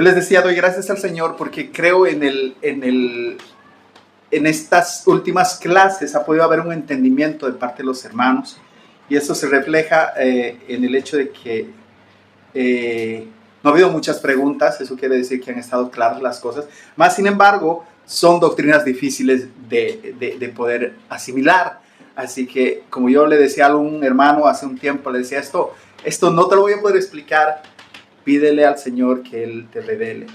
Yo les decía, doy gracias al Señor porque creo en estas últimas clases ha podido haber un entendimiento de parte de los hermanos, y eso se refleja en el hecho de que no ha habido muchas preguntas. Eso quiere decir que han estado claras las cosas. Más sin embargo, son doctrinas difíciles de poder asimilar. Así que, como yo le decía a un hermano hace un tiempo, le decía, esto no te lo voy a poder explicar, pídele al Señor que Él te revele.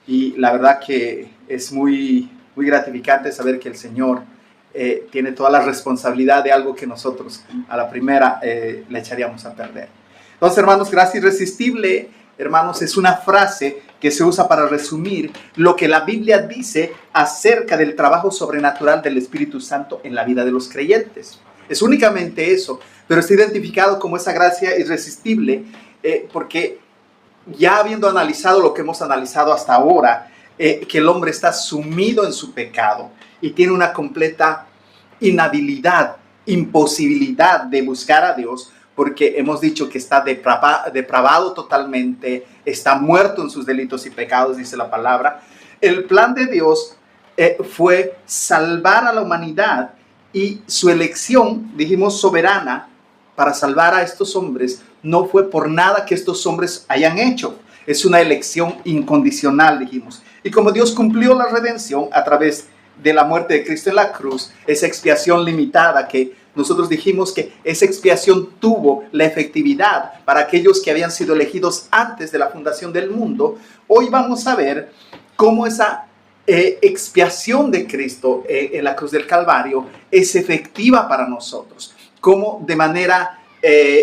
Y la verdad que es muy, muy gratificante saber que el Señor tiene toda la responsabilidad de algo que nosotros a la primera le echaríamos a perder. Entonces, hermanos, gracia irresistible, hermanos, es una frase que se usa para resumir lo que la Biblia dice acerca del trabajo sobrenatural del Espíritu Santo en la vida de los creyentes. Es únicamente eso, pero está identificado como esa gracia irresistible porque ya habiendo analizado lo que hemos analizado hasta ahora, que el hombre está sumido en su pecado y tiene una completa inhabilidad, imposibilidad de buscar a Dios, porque hemos dicho que está depravado totalmente, está muerto en sus delitos y pecados, dice la palabra. El plan de Dios fue salvar a la humanidad, y su elección, dijimos, soberana, para salvar a estos hombres, no fue por nada que estos hombres hayan hecho. Es una elección incondicional, dijimos. Y como Dios cumplió la redención a través de la muerte de Cristo en la cruz, esa expiación limitada que nosotros dijimos que esa expiación tuvo la efectividad para aquellos que habían sido elegidos antes de la fundación del mundo, hoy vamos a ver cómo esa expiación de Cristo en la cruz del Calvario es efectiva para nosotros. Cómo de manera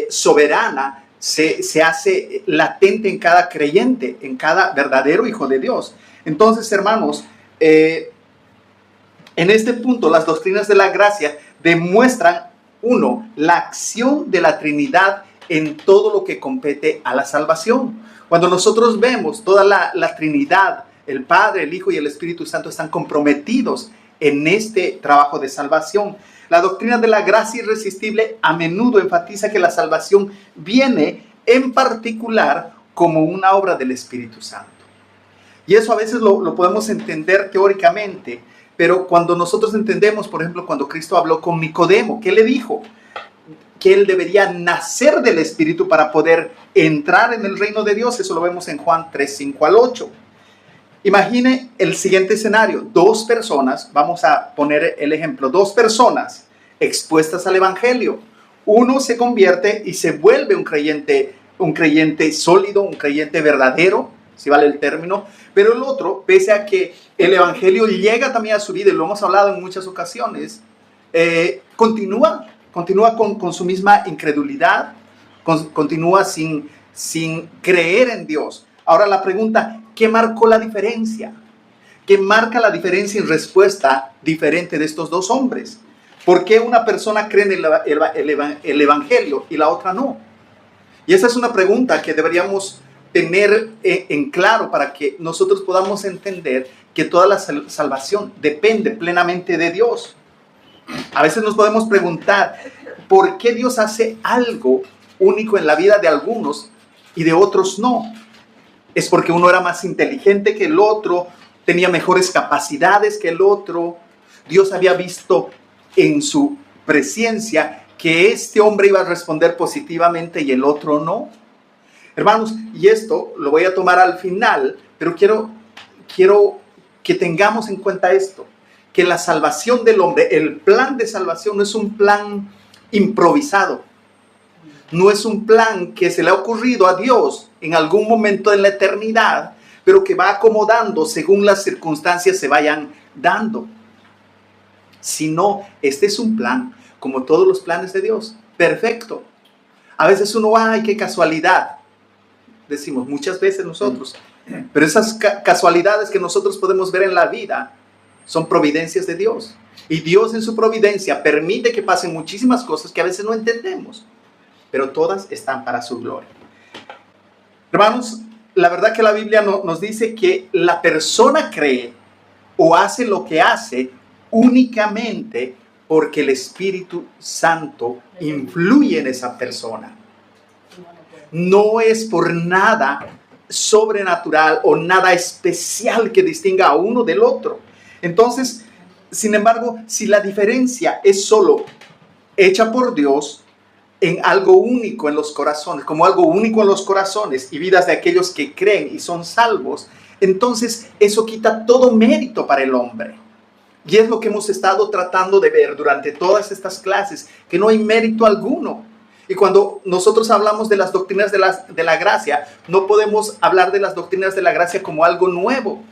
soberana se hace latente en cada creyente, en cada verdadero hijo de Dios. Entonces, hermanos, en este punto las doctrinas de la gracia demuestran, uno, la acción de la Trinidad en todo lo que compete a la salvación. Cuando nosotros vemos toda la Trinidad, el Padre, el Hijo y el Espíritu Santo están comprometidos en este trabajo de salvación. La doctrina de la gracia irresistible a menudo enfatiza que la salvación viene en particular como una obra del Espíritu Santo. Y eso a veces lo podemos entender teóricamente, pero cuando nosotros entendemos, por ejemplo, cuando Cristo habló con Nicodemo, ¿qué le dijo? Que él debería nacer del Espíritu para poder entrar en el reino de Dios. Eso lo vemos en Juan 3, 5 al 8. Imagine el siguiente escenario: dos personas, vamos a poner el ejemplo, dos personas expuestas al Evangelio. Uno se convierte y se vuelve un creyente sólido, un creyente verdadero, si vale el término, pero el otro, pese a que el Evangelio llega también a su vida, y lo hemos hablado en muchas ocasiones, continúa con su misma incredulidad, continúa sin creer en Dios. Ahora la pregunta, ¿qué marcó la diferencia? ¿Qué marca la diferencia en respuesta diferente de estos dos hombres? ¿Por qué una persona cree en el Evangelio y la otra no? Y esa es una pregunta que deberíamos tener en claro para que nosotros podamos entender que toda la salvación depende plenamente de Dios. A veces nos podemos preguntar, ¿por qué Dios hace algo único en la vida de algunos y de otros no? ¿Es porque uno era más inteligente que el otro? ¿Tenía mejores capacidades que el otro? Dios había visto en su presencia que este hombre iba a responder positivamente y el otro no. Hermanos, y esto lo voy a tomar al final, pero quiero que tengamos en cuenta esto, que la salvación del hombre, el plan de salvación no es un plan improvisado, no es un plan que se le ha ocurrido a Dios en algún momento de la eternidad, pero que va acomodando según las circunstancias se vayan dando. Sino, este es un plan, como todos los planes de Dios, perfecto. A veces uno, ¡ay, qué casualidad! Decimos muchas veces nosotros, pero esas casualidades que nosotros podemos ver en la vida son providencias de Dios. Y Dios en su providencia permite que pasen muchísimas cosas que a veces no entendemos, pero todas están para su gloria. Hermanos, la verdad que la Biblia nos dice que la persona cree o hace lo que hace únicamente porque el Espíritu Santo influye en esa persona. No es por nada sobrenatural o nada especial que distinga a uno del otro. Entonces, sin embargo, si la diferencia es solo hecha por Dios en algo único en los corazones, como algo único en los corazones y vidas de aquellos que creen y son salvos, entonces eso quita todo mérito para el hombre. Y es lo que hemos estado tratando de ver durante todas estas clases, que no hay mérito alguno. Y cuando nosotros hablamos de las doctrinas de la gracia, no podemos hablar de las doctrinas de la gracia como algo nuevo.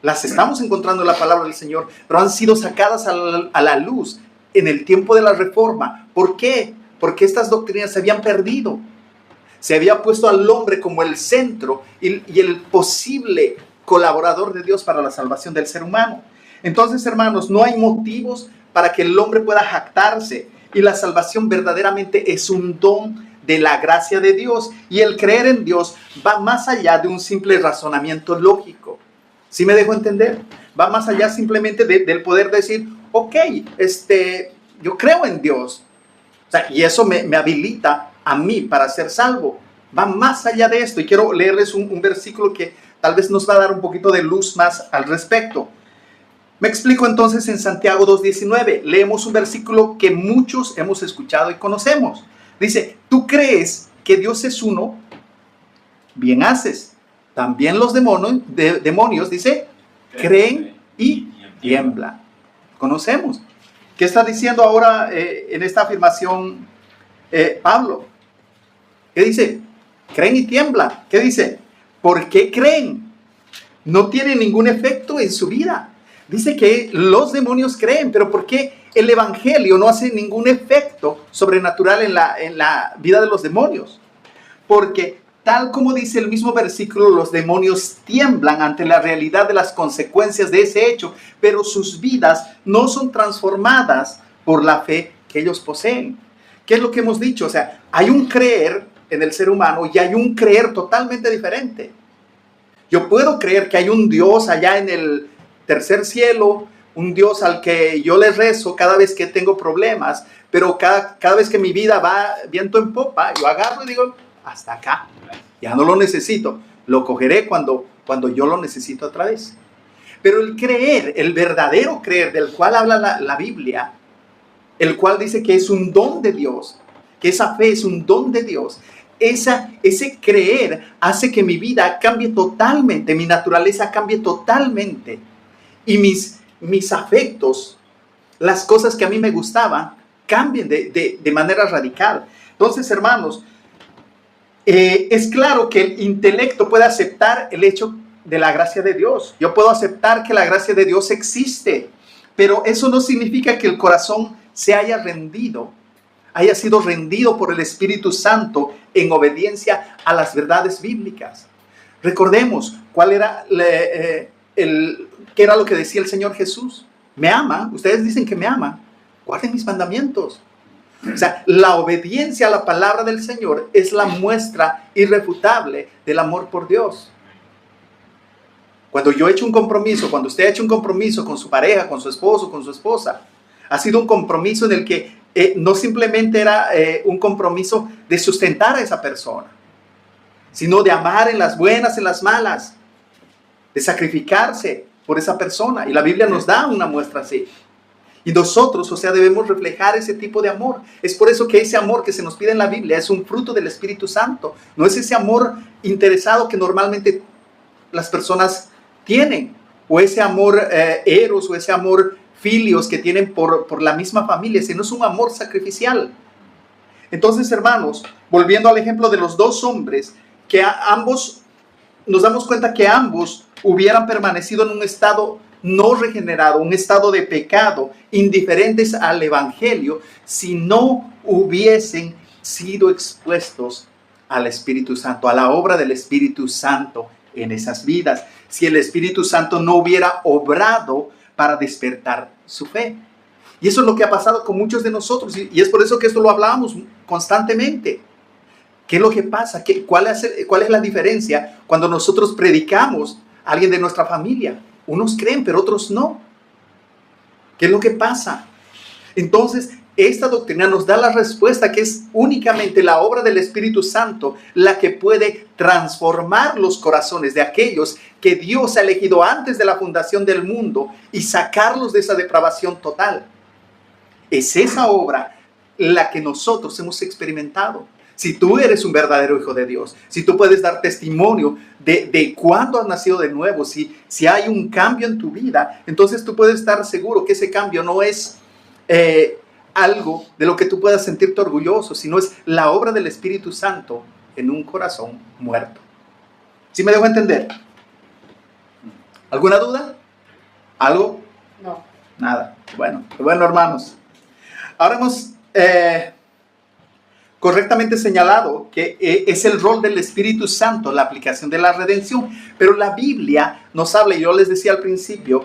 Las estamos encontrando en la palabra del Señor, pero han sido sacadas a la luz en el tiempo de la Reforma. ¿Por qué? Porque estas doctrinas se habían perdido. Se había puesto al hombre como el centro y el posible colaborador de Dios para la salvación del ser humano. Entonces, hermanos, no hay motivos para que el hombre pueda jactarse, y la salvación verdaderamente es un don de la gracia de Dios, y el creer en Dios va más allá de un simple razonamiento lógico. ¿Sí me dejo entender? Va más allá simplemente del poder decir, ok, yo creo en Dios. O sea, y eso me habilita a mí para ser salvo. Va más allá de esto, y quiero leerles un versículo que tal vez nos va a dar un poquito de luz más al respecto. Me explico entonces en Santiago 2:19. Leemos un versículo que muchos hemos escuchado y conocemos. Dice, ¿tú crees que Dios es uno? Bien haces. También los demonios, dice, creen y tiemblan. Conocemos. ¿Qué está diciendo ahora en esta afirmación Pablo? ¿Qué dice? Creen y tiemblan. ¿Qué dice? ¿Por qué creen? No tiene ningún efecto en su vida. Dice que los demonios creen, pero ¿por qué el evangelio no hace ningún efecto sobrenatural en la vida de los demonios? Porque tal como dice el mismo versículo, los demonios tiemblan ante la realidad de las consecuencias de ese hecho, pero sus vidas no son transformadas por la fe que ellos poseen. ¿Qué es lo que hemos dicho? O sea, hay un creer en el ser humano y hay un creer totalmente diferente. Yo puedo creer que hay un Dios allá en el tercer cielo, un Dios al que yo le rezo cada vez que tengo problemas, pero cada vez que mi vida va viento en popa, yo agarro y digo, hasta acá, ya no lo necesito, lo cogeré cuando yo lo necesito otra vez. Pero el creer, el verdadero creer del cual habla la Biblia, el cual dice que es un don de Dios, que esa fe es un don de Dios, ese creer hace que mi vida cambie totalmente, mi naturaleza cambie totalmente. Y mis afectos, las cosas que a mí me gustaban, cambien de manera radical. Entonces, hermanos, es claro que el intelecto puede aceptar el hecho de la gracia de Dios. Yo puedo aceptar que la gracia de Dios existe, pero eso no significa que el corazón se haya sido rendido por el Espíritu Santo en obediencia a las verdades bíblicas. Recordemos cuál era ¿qué era lo que decía el Señor Jesús? Me aman, ustedes dicen que me aman, guarden mis mandamientos. O sea, la obediencia a la palabra del Señor es la muestra irrefutable del amor por Dios. Cuando yo he hecho un compromiso, cuando usted ha hecho un compromiso con su pareja, con su esposo, con su esposa, ha sido un compromiso en el que no simplemente era un compromiso de sustentar a esa persona, sino de amar en las buenas, en las malas, de sacrificarse por esa persona. Y la Biblia nos da una muestra así. Y nosotros, o sea, debemos reflejar ese tipo de amor. Es por eso que ese amor que se nos pide en la Biblia es un fruto del Espíritu Santo. No es ese amor interesado que normalmente las personas tienen, o ese amor eros, o ese amor filios que tienen por la misma familia, sino es un amor sacrificial. Entonces, hermanos, volviendo al ejemplo de los dos hombres, que ambos, nos damos cuenta que ambos hubieran permanecido en un estado no regenerado, un estado de pecado, indiferentes al evangelio, si no hubiesen sido expuestos al Espíritu Santo, a la obra del Espíritu Santo en esas vidas, si el Espíritu Santo no hubiera obrado para despertar su fe. Y eso es lo que ha pasado con muchos de nosotros, y es por eso que esto lo hablábamos constantemente. ¿Qué es lo que pasa? ¿Cuál es la diferencia cuando nosotros predicamos a alguien de nuestra familia? Unos creen, pero otros no. ¿Qué es lo que pasa? Entonces, esta doctrina nos da la respuesta que es únicamente la obra del Espíritu Santo la que puede transformar los corazones de aquellos que Dios ha elegido antes de la fundación del mundo y sacarlos de esa depravación total. Es esa obra la que nosotros hemos experimentado. Si tú eres un verdadero hijo de Dios, si tú puedes dar testimonio de cuándo has nacido de nuevo, si hay un cambio en tu vida, entonces tú puedes estar seguro que ese cambio no es algo de lo que tú puedas sentirte orgulloso, sino es la obra del Espíritu Santo en un corazón muerto. ¿Sí me dejo entender? ¿Alguna duda? ¿Algo? No. Nada. Bueno, hermanos. Ahora hemos correctamente señalado que es el rol del Espíritu Santo, la aplicación de la redención. Pero la Biblia nos habla, y yo les decía al principio,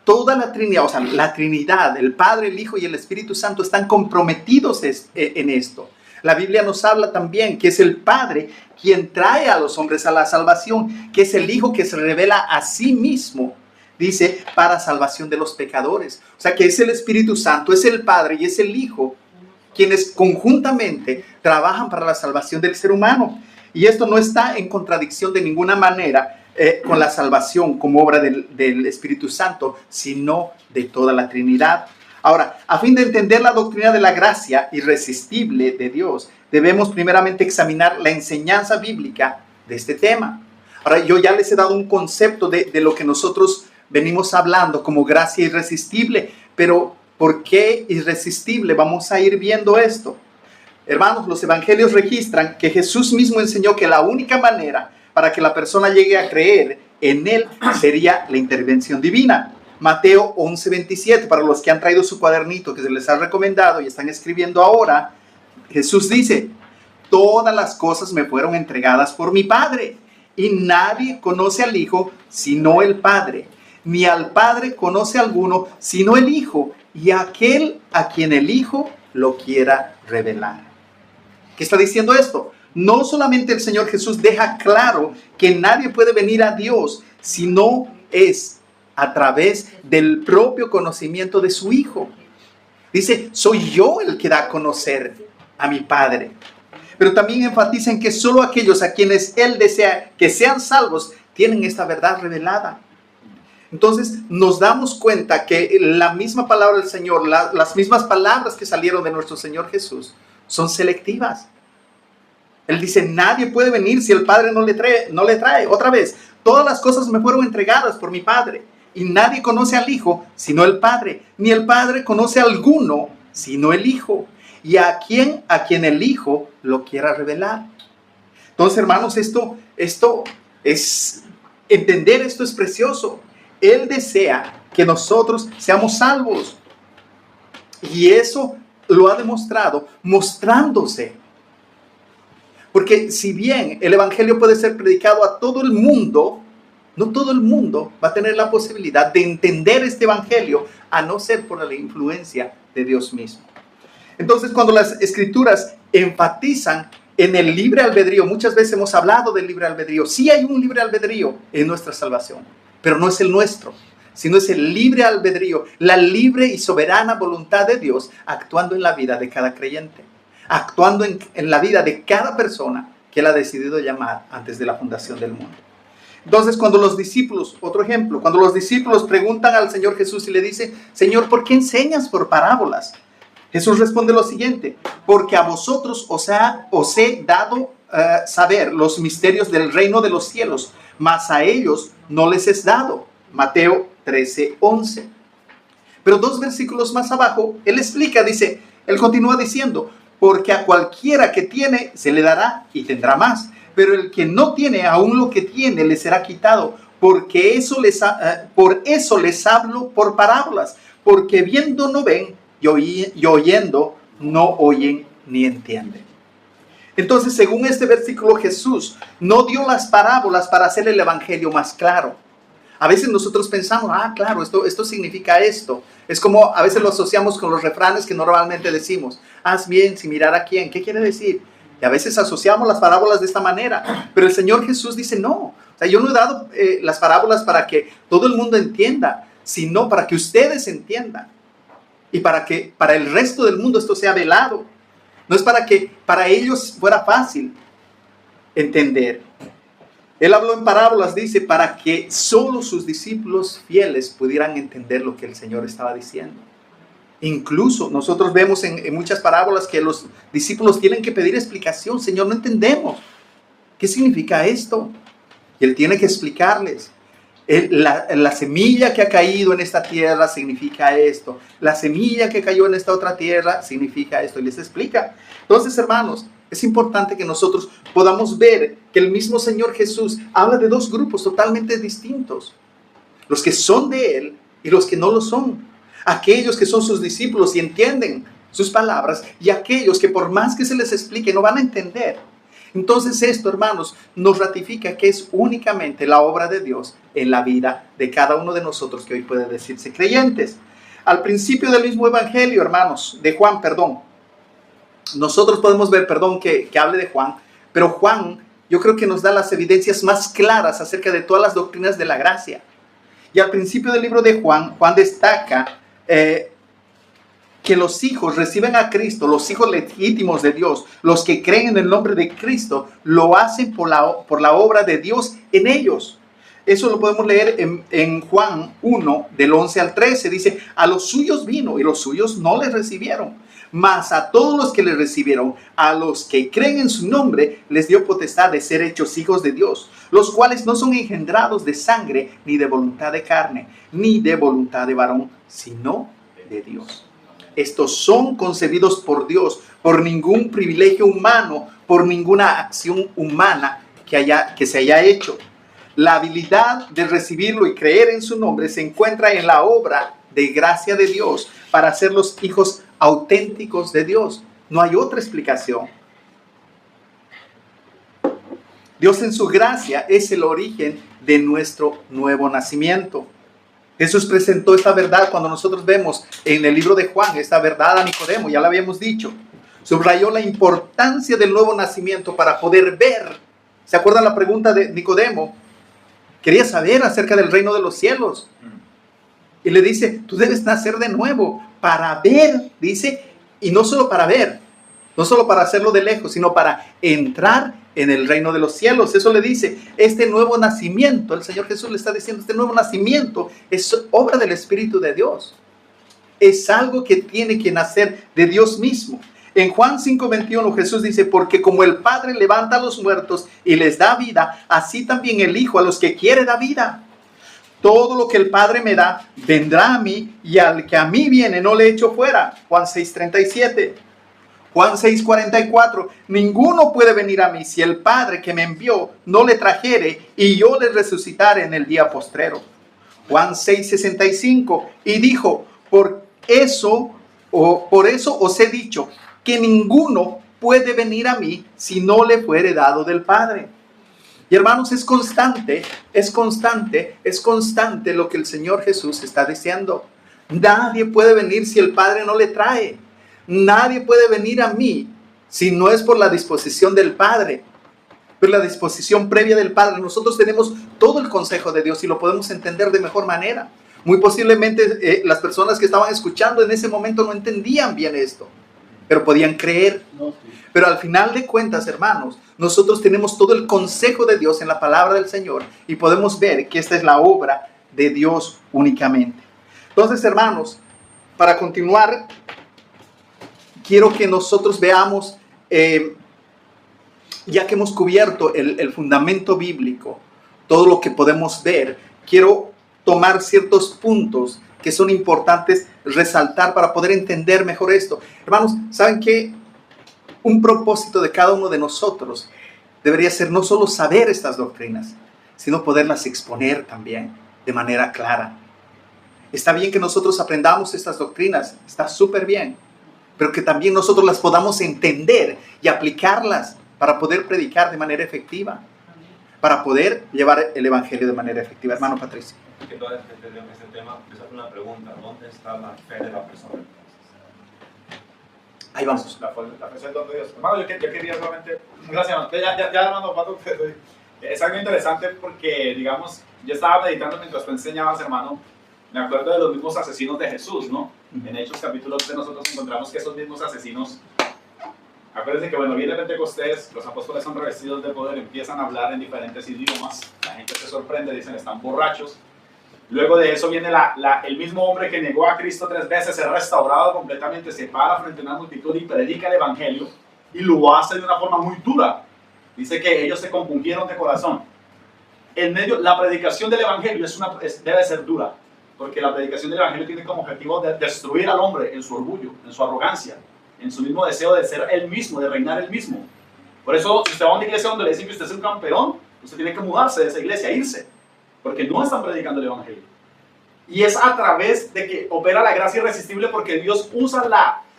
toda la Trinidad, o sea, la Trinidad, el Padre, el Hijo y el Espíritu Santo están comprometidos en esto. La Biblia nos habla también que es el Padre quien trae a los hombres a la salvación, que es el Hijo que se revela a sí mismo, dice, para salvación de los pecadores. O sea, que es el Espíritu Santo, es el Padre y es el Hijo quienes conjuntamente trabajan para la salvación del ser humano. Y esto no está en contradicción de ninguna manera con la salvación como obra del Espíritu Santo, sino de toda la Trinidad. Ahora, a fin de entender la doctrina de la gracia irresistible de Dios, debemos primeramente examinar la enseñanza bíblica de este tema. Ahora, yo ya les he dado un concepto de lo que nosotros venimos hablando como gracia irresistible, pero ¿por qué irresistible? Vamos a ir viendo esto. Hermanos, los evangelios registran que Jesús mismo enseñó que la única manera para que la persona llegue a creer en Él sería la intervención divina. Mateo 11:27, para los que han traído su cuadernito que se les ha recomendado y están escribiendo ahora, Jesús dice, todas las cosas me fueron entregadas por mi Padre, y nadie conoce al Hijo sino el Padre, ni al Padre conoce a alguno sino el Hijo, y aquel a quien el Hijo lo quiera revelar. ¿Qué está diciendo esto? No solamente el Señor Jesús deja claro que nadie puede venir a Dios si no es a través del propio conocimiento de su Hijo. Dice, soy yo el que da a conocer a mi Padre. Pero también enfatiza en que solo aquellos a quienes Él desea que sean salvos tienen esta verdad revelada. Entonces nos damos cuenta que la misma palabra del Señor, las mismas palabras que salieron de nuestro Señor Jesús son selectivas. Él dice, nadie puede venir si el Padre no le trae. Otra vez, todas las cosas me fueron entregadas por mi Padre. Y nadie conoce al Hijo sino el Padre. Ni el Padre conoce a alguno sino el Hijo. Y a quien el Hijo lo quiera revelar. Entonces, hermanos, entender esto es precioso. Él desea que nosotros seamos salvos. Y eso lo ha demostrado mostrándose. Porque si bien el evangelio puede ser predicado a todo el mundo, no todo el mundo va a tener la posibilidad de entender este evangelio a no ser por la influencia de Dios mismo. Entonces, cuando las escrituras enfatizan en el libre albedrío, muchas veces hemos hablado del libre albedrío. Sí hay un libre albedrío en nuestra salvación, pero no es el nuestro, sino es el libre albedrío, la libre y soberana voluntad de Dios actuando en la vida de cada creyente, actuando en la vida de cada persona que Él ha decidido llamar antes de la fundación del mundo. Entonces, cuando los discípulos, otro ejemplo, cuando los discípulos preguntan al Señor Jesús y le dicen, Señor, ¿por qué enseñas por parábolas? Jesús responde lo siguiente, porque a vosotros os he dado saber los misterios del reino de los cielos, mas a ellos no les es dado. Mateo 13:11. Pero 2 versículos más abajo, Él explica, Él continúa diciendo, porque a cualquiera que tiene se le dará y tendrá más, pero el que no tiene, aún lo que tiene le será quitado, por eso les hablo por parábolas, porque viendo no ven, y oyendo no oyen ni entienden. Entonces, según este versículo, Jesús no dio las parábolas para hacer el evangelio más claro. A veces nosotros pensamos, claro, esto significa esto. Es como a veces lo asociamos con los refranes que normalmente decimos, haz bien sin mirar a quién. ¿Qué quiere decir? Y a veces asociamos las parábolas de esta manera. Pero el Señor Jesús dice, no. O sea, yo no he dado las parábolas para que todo el mundo entienda, sino para que ustedes entiendan. y para que para el resto del mundo esto sea velado. No es para que para ellos fuera fácil entender. Él habló en parábolas, dice, para que solo sus discípulos fieles pudieran entender lo que el Señor estaba diciendo. Incluso nosotros vemos en muchas parábolas que los discípulos tienen que pedir explicación. Señor, no entendemos. ¿Qué significa esto? Y Él tiene que explicarles. La semilla que ha caído en esta tierra significa esto. La semilla que cayó en esta otra tierra significa esto. Y les explica. Entonces, hermanos, es importante que nosotros podamos ver que el mismo Señor Jesús habla de dos grupos totalmente distintos. Los que son de Él y los que no lo son. Aquellos que son sus discípulos y entienden sus palabras, y aquellos que por más que se les explique no van a entender. Entonces esto, hermanos, nos ratifica que es únicamente la obra de Dios en la vida de cada uno de nosotros que hoy puede decirse creyentes. Al principio del mismo evangelio, hermanos, de Juan, nosotros podemos ver, que hable de Juan, pero Juan yo creo que nos da las evidencias más claras acerca de todas las doctrinas de la gracia. Y al principio del libro de Juan, Juan destaca que los hijos reciben a Cristo, los hijos legítimos de Dios, los que creen en el nombre de Cristo, lo hacen por la obra de Dios en ellos. Eso lo podemos leer en Juan 1, del 11 al 13. Dice, a los suyos vino y los suyos no les recibieron. Mas a todos los que le recibieron, a los que creen en su nombre, les dio potestad de ser hechos hijos de Dios, los cuales no son engendrados de sangre, ni de voluntad de carne, ni de voluntad de varón, sino de Dios. Estos son concebidos por Dios, por ningún privilegio humano, por ninguna acción humana que se haya hecho. La habilidad de recibirlo y creer en su nombre se encuentra en la obra de gracia de Dios para ser los hijos auténticos de Dios. No hay otra explicación. Dios en su gracia es el origen de nuestro nuevo nacimiento. Jesús presentó esta verdad cuando nosotros vemos en el libro de Juan, esta verdad a Nicodemo, ya la habíamos dicho. Subrayó la importancia del nuevo nacimiento para poder ver. ¿Se acuerdan la pregunta de Nicodemo? Quería saber acerca del reino de los cielos. Y le dice, tú debes nacer de nuevo para ver, dice, y no solo para ver, no solo para hacerlo de lejos, sino para entrar en el reino de los cielos. Eso le dice, este nuevo nacimiento, el Señor Jesús le está diciendo, este nuevo nacimiento es obra del Espíritu de Dios. Es algo que tiene que nacer de Dios mismo. En Juan 5:21 Jesús dice, porque como el Padre levanta a los muertos y les da vida, así también el Hijo a los que quiere da vida. Todo lo que el Padre me da, vendrá a mí, y al que a mí viene no le echo fuera. Juan 6:37. Juan 6:44. Ninguno puede venir a mí si el Padre que me envió no le trajere, y yo le resucitaré en el día postrero. Juan 6:65. Y dijo, por eso os he dicho, que ninguno puede venir a mí si no le fuere dado del Padre. Y hermanos, es constante lo que el Señor Jesús está diciendo. Nadie puede venir si el Padre no le trae. Nadie puede venir a mí si no es por la disposición del Padre, por la disposición previa del Padre. Nosotros tenemos todo el consejo de Dios y lo podemos entender de mejor manera. Muy posiblemente las personas que estaban escuchando en ese momento no entendían bien esto, pero podían creer. Pero al final de cuentas, hermanos, nosotros tenemos todo el consejo de Dios en la palabra del Señor y podemos ver que esta es la obra de Dios únicamente. Entonces, hermanos, para continuar, quiero que nosotros veamos, ya que hemos cubierto el fundamento bíblico, todo lo que podemos ver, quiero tomar ciertos puntos que son importantes resaltar para poder entender mejor esto. Hermanos, ¿saben qué? Un propósito de cada uno de nosotros debería ser no solo saber estas doctrinas, sino poderlas exponer también de manera clara. Está bien que nosotros aprendamos estas doctrinas, está súper bien, pero que también nosotros las podamos entender y aplicarlas para poder predicar de manera efectiva, para poder llevar el evangelio de manera efectiva. Hermano Patricio. Que todo este tema, les hago una pregunta: ¿dónde está la fe de la persona? Ahí vamos. La fe del don de Dios. Hermano, yo quería solamente... Gracias, hermano. Ya hermano, Pato, es algo interesante porque, digamos, yo estaba meditando mientras tú enseñabas, hermano, me acuerdo de los mismos asesinos de Jesús, ¿no? En Hechos capítulo 3 nosotros encontramos que esos mismos asesinos, acuérdense que bueno, viene Pentecostés, los apóstoles son revestidos de poder, empiezan a hablar en diferentes idiomas, la gente se sorprende, dicen están borrachos. Luego de eso viene el mismo hombre que negó a Cristo 3 veces, es restaurado completamente, se para frente a una multitud y predica el evangelio y lo hace de una forma muy dura. Dice que ellos se compungieron de corazón. En medio, la predicación del evangelio debe ser dura, porque la predicación del evangelio tiene como objetivo destruir al hombre en su orgullo, en su arrogancia, en su mismo deseo de ser él mismo, de reinar él mismo. Por eso, si usted va a una iglesia donde le dicen que usted es un campeón, usted tiene que mudarse de esa iglesia, irse, porque no están predicando el evangelio. Y es a través de que opera la gracia irresistible, porque Dios usa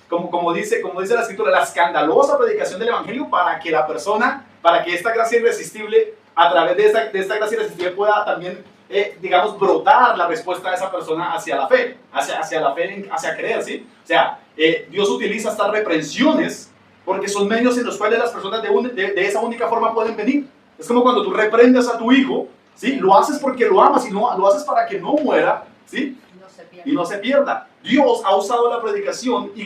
como dice la escritura, la escandalosa predicación del evangelio para que la persona, para que esta gracia irresistible, a través de esta gracia irresistible pueda también, digamos, brotar la respuesta de esa persona hacia la fe, hacia creer, ¿sí? O sea, Dios utiliza estas reprensiones porque son medios en los cuales las personas de esa única forma pueden venir. Es como cuando tú reprendes a tu hijo, ¿sí? Lo haces porque lo amas y no, lo haces para que no muera, ¿sí? Y no se pierda. Dios ha usado la predicación y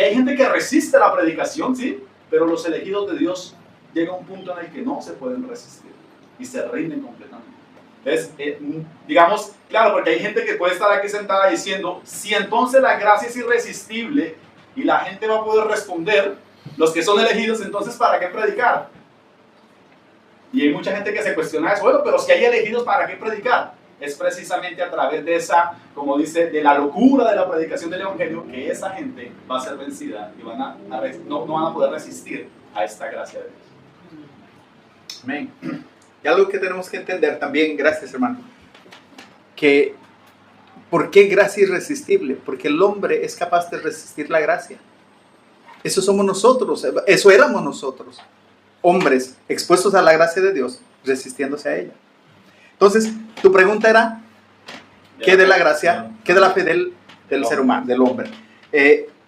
hay gente que resiste la predicación, ¿sí? Pero los elegidos de Dios llegan a un punto en el que no se pueden resistir y se rinden completamente. Entonces, digamos, claro, porque hay gente que puede estar aquí sentada diciendo, si entonces la gracia es irresistible y la gente va a poder responder, los que son elegidos, entonces ¿para qué predicar? Y hay mucha gente que se cuestiona eso, bueno, pero si hay elegidos, ¿para qué predicar? Es precisamente a través de esa, como dice, de la locura de la predicación del evangelio, que esa gente va a ser vencida y no van a poder resistir a esta gracia de Dios. Amén. Y algo que tenemos que entender también, gracias hermano, que ¿por qué gracia irresistible? Porque el hombre es capaz de resistir la gracia. Eso somos nosotros, eso éramos nosotros, hombres expuestos a la gracia de Dios, resistiéndose a ella. Entonces, tu pregunta era, ¿qué de la gracia, qué de la fe del ser humano, del hombre?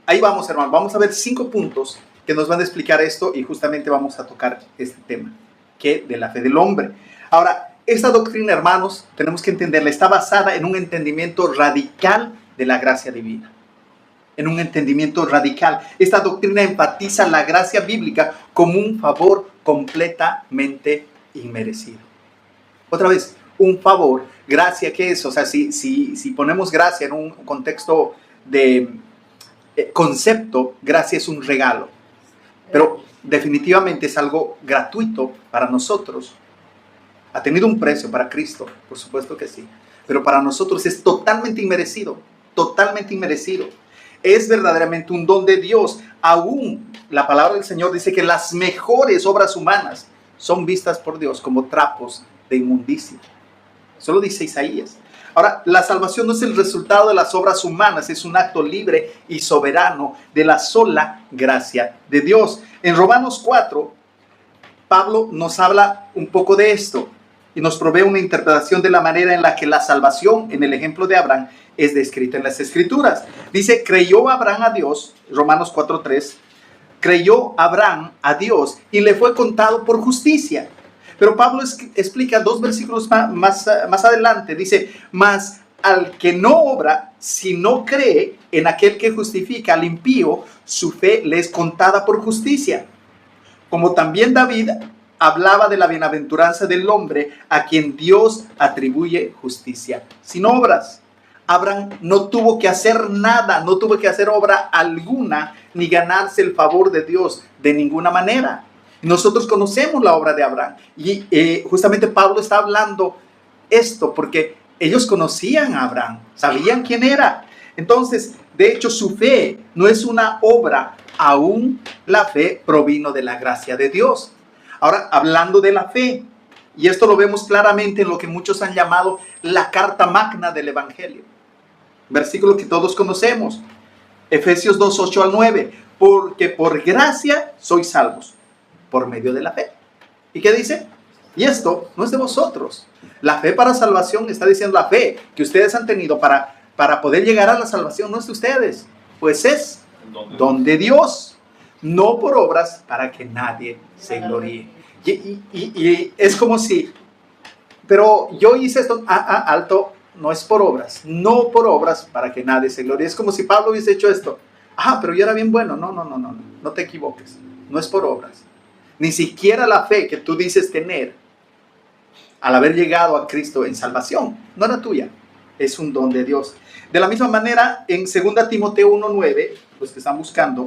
Ahí vamos, hermano, vamos a ver 5 puntos que nos van a explicar esto y justamente vamos a tocar este tema, ¿qué de la fe del hombre? Ahora, esta doctrina, hermanos, tenemos que entenderla, está basada en un entendimiento radical de la gracia divina. En un entendimiento radical. Esta doctrina enfatiza la gracia bíblica como un favor completamente inmerecido. Otra vez, un favor, gracia, ¿qué es? O sea, si ponemos gracia en un contexto de concepto, gracia es un regalo. Pero definitivamente es algo gratuito para nosotros. Ha tenido un precio para Cristo, por supuesto que sí. Pero para nosotros es totalmente inmerecido, totalmente inmerecido. Es verdaderamente un don de Dios. Aún la palabra del Señor dice que las mejores obras humanas son vistas por Dios como trapos de inmundicia. Eso lo dice Isaías. Ahora, la salvación no es el resultado de las obras humanas, es un acto libre y soberano de la sola gracia de Dios. En Romanos 4, Pablo nos habla un poco de esto y nos provee una interpretación de la manera en la que la salvación, en el ejemplo de Abraham, es descrita en las Escrituras. Dice, creyó Abraham a Dios, Romanos 4:3, creyó Abraham a Dios y le fue contado por justicia. Pero Pablo explica 2 versículos más adelante, dice, mas al que no obra, si no cree en aquel que justifica al impío, su fe le es contada por justicia. Como también David hablaba de la bienaventuranza del hombre a quien Dios atribuye justicia sin obras. Abraham no tuvo que hacer nada, no tuvo que hacer obra alguna, ni ganarse el favor de Dios de ninguna manera. Nosotros conocemos la obra de Abraham y justamente Pablo está hablando esto porque ellos conocían a Abraham, sabían quién era. Entonces, de hecho, su fe no es una obra, aún la fe provino de la gracia de Dios. Ahora, hablando de la fe, y esto lo vemos claramente en lo que muchos han llamado la carta magna del Evangelio. Versículo que todos conocemos, Efesios 2:8-9, porque por gracia sois salvos, por medio de la fe. ¿Y qué dice? Y esto no es de vosotros. La fe para salvación, está diciendo la fe que ustedes han tenido para poder llegar a la salvación, no es de ustedes, pues es don de Dios, no por obras para que nadie se gloríe. Y es como si, pero yo hice esto, alto, no es por obras, no por obras para que nadie se glorie. Es como si Pablo hubiese hecho esto. Pero yo era bien bueno. No te equivoques. No es por obras. Ni siquiera la fe que tú dices tener al haber llegado a Cristo en salvación, no era tuya. Es un don de Dios. De la misma manera, en 2 Timoteo 1:9, los que están buscando,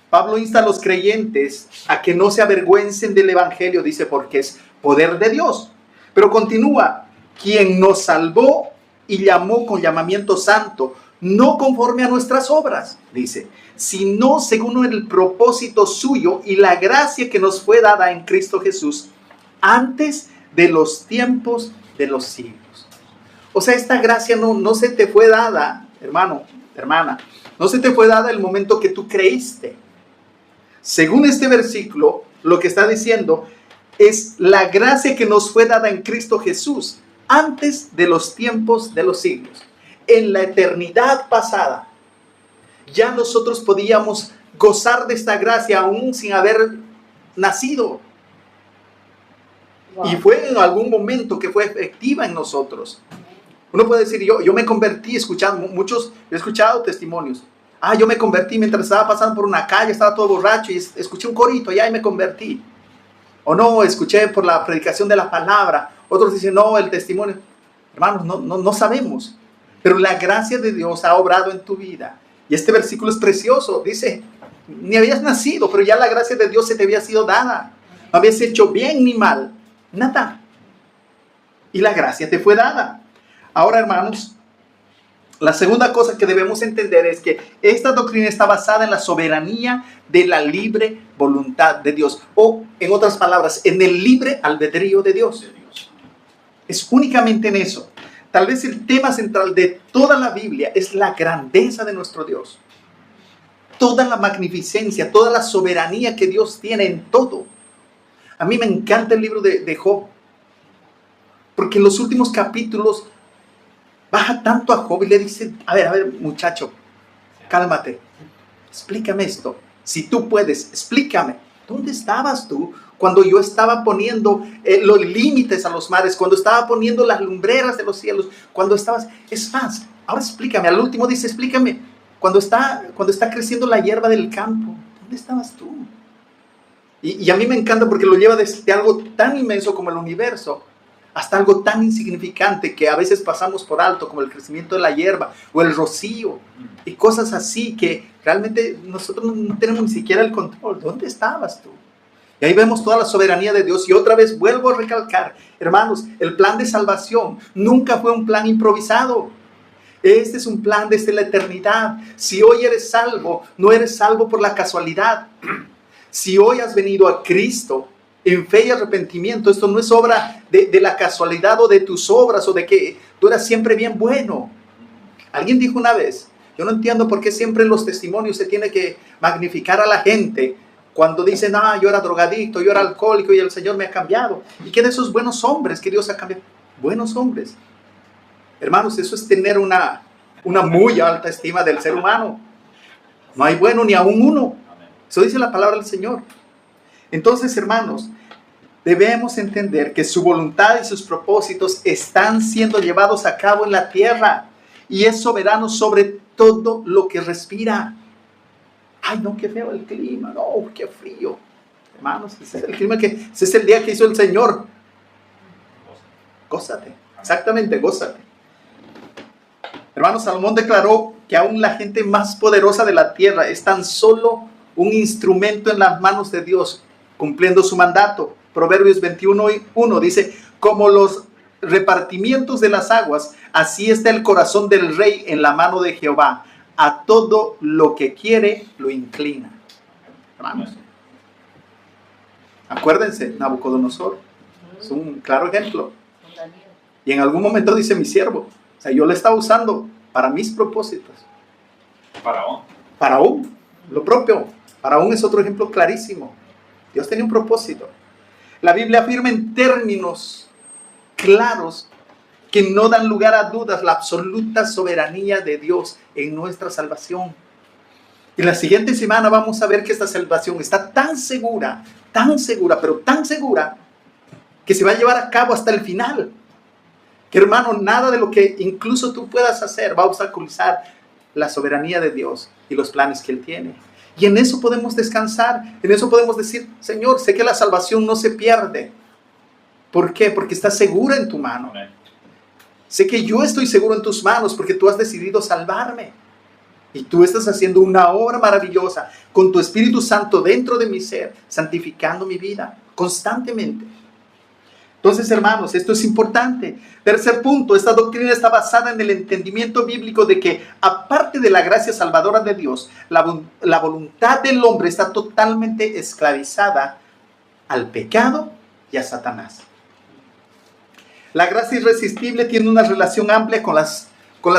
Pablo insta a los creyentes a que no se avergüencen del evangelio, dice, porque es poder de Dios. Pero continúa, quien nos salvó y llamó con llamamiento santo, no conforme a nuestras obras, dice, sino según el propósito suyo y la gracia que nos fue dada en Cristo Jesús antes de los tiempos de los siglos. O sea, esta gracia no se te fue dada, hermano, hermana, no se te fue dada el momento que tú creíste. Según este versículo, lo que está diciendo es la gracia que nos fue dada en Cristo Jesús antes de los tiempos de los siglos. En la eternidad pasada, ya nosotros podíamos gozar de esta gracia aún sin haber nacido. Wow. Y fue en algún momento que fue efectiva en nosotros. Uno puede decir, yo me convertí escuchando, yo he escuchado testimonios. Yo me convertí mientras estaba pasando por una calle, estaba todo borracho y escuché un corito y me convertí. O no, escuché por la predicación de la palabra. Otros dicen, no, el testimonio. Hermanos, no sabemos. Pero la gracia de Dios ha obrado en tu vida. Y este versículo es precioso. Dice, ni habías nacido, pero ya la gracia de Dios se te había sido dada. No habías hecho bien ni mal. Nada. Y la gracia te fue dada. Ahora, hermanos, la segunda cosa que debemos entender es que esta doctrina está basada en la soberanía de la libre voluntad de Dios. O, en otras palabras, en el libre albedrío de Dios. Es únicamente en eso. Tal vez el tema central de toda la Biblia es la grandeza de nuestro Dios. Toda la magnificencia, toda la soberanía que Dios tiene en todo. A mí me encanta el libro de Job. Porque en los últimos capítulos baja tanto a Job y le dice, a ver, muchacho, cálmate, explícame esto. Si tú puedes, explícame, ¿dónde estabas tú cuando yo estaba poniendo los límites a los mares, cuando estaba poniendo las lumbreras de los cielos, cuando estabas, es más, ahora explícame, al último dice, explícame, cuando está creciendo la hierba del campo, ¿dónde estabas tú? Y a mí me encanta porque lo lleva desde algo tan inmenso como el universo, hasta algo tan insignificante que a veces pasamos por alto, como el crecimiento de la hierba o el rocío y cosas así que realmente nosotros no tenemos ni siquiera el control. ¿Dónde estabas tú? Y ahí vemos toda la soberanía de Dios. Y otra vez vuelvo a recalcar, hermanos, el plan de salvación nunca fue un plan improvisado. Este es un plan desde la eternidad. Si hoy eres salvo, no eres salvo por la casualidad. Si hoy has venido a Cristo en fe y arrepentimiento, esto no es obra de la casualidad o de tus obras o de que tú eras siempre bien bueno. Alguien dijo una vez, yo no entiendo por qué siempre en los testimonios se tiene que magnificar a la gente cuando dicen, yo era drogadicto, yo era alcohólico y el Señor me ha cambiado. ¿Y qué de esos buenos hombres que Dios ha cambiado? Buenos hombres. Hermanos, eso es tener una muy alta estima del ser humano. No hay bueno ni aún uno. Eso dice la palabra del Señor. Entonces, hermanos, debemos entender que su voluntad y sus propósitos están siendo llevados a cabo en la tierra y es soberano sobre todo lo que respira. Ay, no, qué feo el clima, no, qué frío. Hermanos, ese es el clima ese es el día que hizo el Señor. Gózate, exactamente, gózate. Hermanos, Salomón declaró que aún la gente más poderosa de la tierra es tan solo un instrumento en las manos de Dios, cumpliendo su mandato. Proverbios 21:1 dice, como los repartimientos de las aguas, así está el corazón del rey en la mano de Jehová. A todo lo que quiere, lo inclina. Hermanos, acuérdense, Nabucodonosor es un claro ejemplo. Y en algún momento dice mi siervo, o sea, yo le estaba usando para mis propósitos. Faraón, lo propio. Faraón es otro ejemplo clarísimo. Dios tenía un propósito. La Biblia afirma en términos claros que no dan lugar a dudas la absoluta soberanía de Dios en nuestra salvación. Y la siguiente semana vamos a ver que esta salvación está tan segura, pero tan segura, que se va a llevar a cabo hasta el final. Que hermano, nada de lo que incluso tú puedas hacer va a obstaculizar la soberanía de Dios y los planes que Él tiene. Y en eso podemos descansar, en eso podemos decir, Señor, sé que la salvación no se pierde. ¿Por qué? Porque está segura en tu mano. Amén. Sé que yo estoy seguro en tus manos porque tú has decidido salvarme. Y tú estás haciendo una obra maravillosa con tu Espíritu Santo dentro de mi ser, santificando mi vida constantemente. Entonces, hermanos, esto es importante. Tercer punto, esta doctrina está basada en el entendimiento bíblico de que, aparte de la gracia salvadora de Dios, la voluntad del hombre está totalmente esclavizada al pecado y a Satanás. La gracia irresistible tiene una relación amplia con las